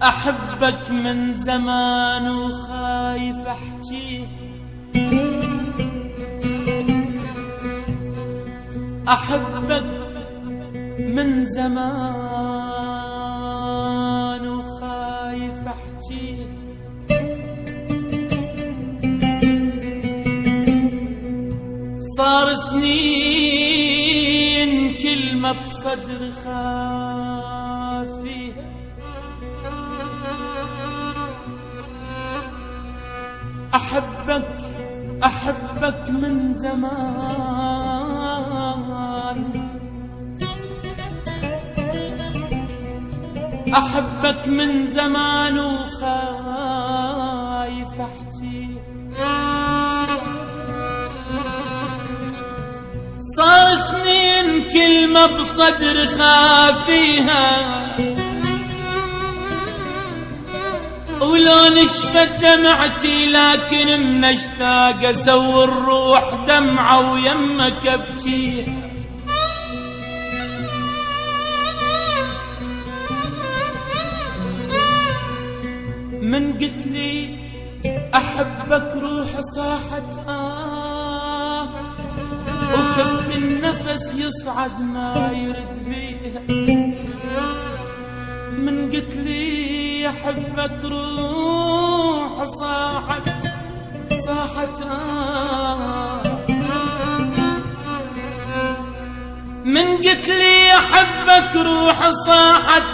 أحبك من زمان وخايف أحجيه، أحبك من زمان وخايف أحجيه، صار سنين كلمة بصدر خافيها، أحبك من زمان، أحبك من زمان وخايف أحجيه، صار سنين كلمة بصدر خافيها، ولو نشفت دمعتي لكن من اشتاق اسوي الروح دمعة ويمك ابكيها. من قلت لي احبك روح صاحت وخفت النفس يصعد ما يرد بيها. من قلت لي أحبك روح صاحت من قلت لي أحبك روح صاحت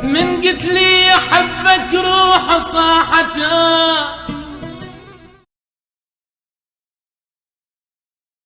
من قلت لي أحبك روح صاحت